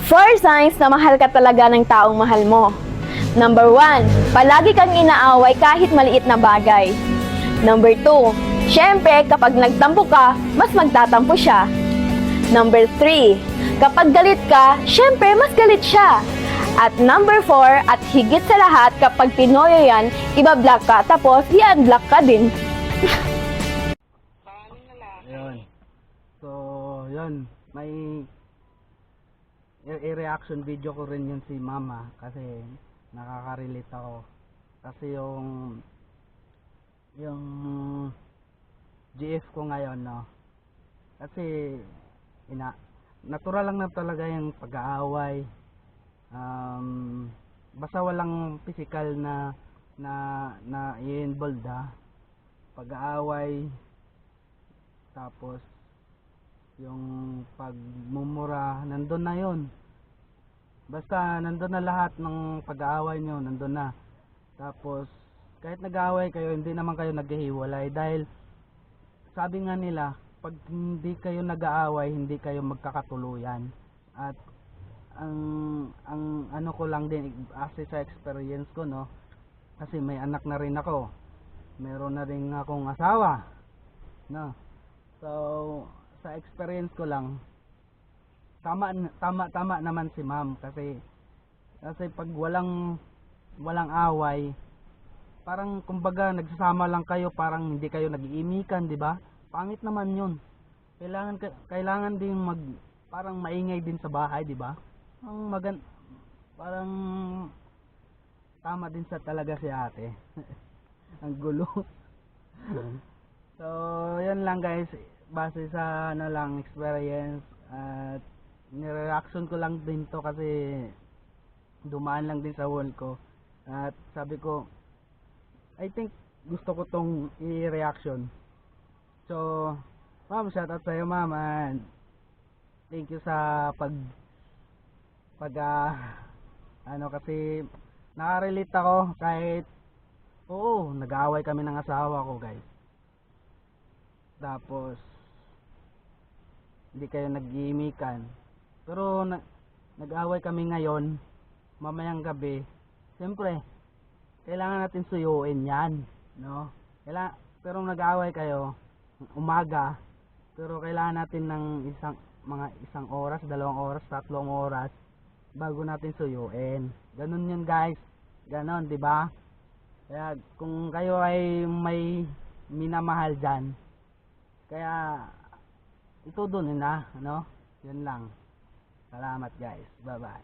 Four signs na mahal ka talaga ng taong mahal mo. Number 1, palagi kang inaaway kahit maliit na bagay. Number 2, syempre kapag nagtampo ka, mas magtatampo siya. Number 3, kapag galit ka, syempre mas galit siya. At number 4, at higit sa lahat, kapag pinoyo yan, ibablock ka, tapos i-unblock ka din. Ayun. So, yun. May i-reaction video ko rin yun si mama kasi nakaka-relate ako. Kasi yung GF ko ngayon, no. Kasi natural lang na talaga yung pag-aaway. Basta walang physical na i-involved, ha. Pag-aaway, tapos yung pagmumura, nandun na yun. Basta nandun na lahat ng pag-aaway nyo, nandun na. Tapos kahit nag-aaway kayo, hindi naman kayo naghihiwalay dahil sabi nga nila, pag hindi kayo nag-aaway, hindi kayo magkakatuluyan. At ang ano ko lang din, kasi sa experience ko, no, kasi may anak na rin ako, meron na rin akong asawa, no. So sa experience ko lang, tama naman si ma'am kasi pag walang away, parang kumbaga nagsasama lang kayo, parang hindi kayo nag-iimikan, di ba? Pangit naman 'yun. Kailangan din parang maingay din sa bahay, di ba? Parang tama din sa talaga si ate. Ang gulo. So, yan lang guys, base sa lang experience at ni-reaction ko lang din to kasi dumaan lang din sa wall ko at sabi ko I think gusto ko tong i-reaction. So, ma'am, shout out sa'yo ma'am, and thank you sa ano kasi nakarelate ako kahit oo, nag-aaway kami ng asawa ko guys. Tapos hindi kayo nag-iimikan. Pero nag-away kami ngayon, mamayang gabi. Siyempre, kailangan natin suyuin 'yan, no? Pero nag-away kayo umaga, pero kailangan natin ng isang oras, 2 oras, 3 oras bago natin suyuin. Ganun 'yun, guys. Ganon, 'di ba? Kaya kung kayo ay may minamahal diyan, kaya ito doon na, no? Yun lang. Salamat guys. Bye bye.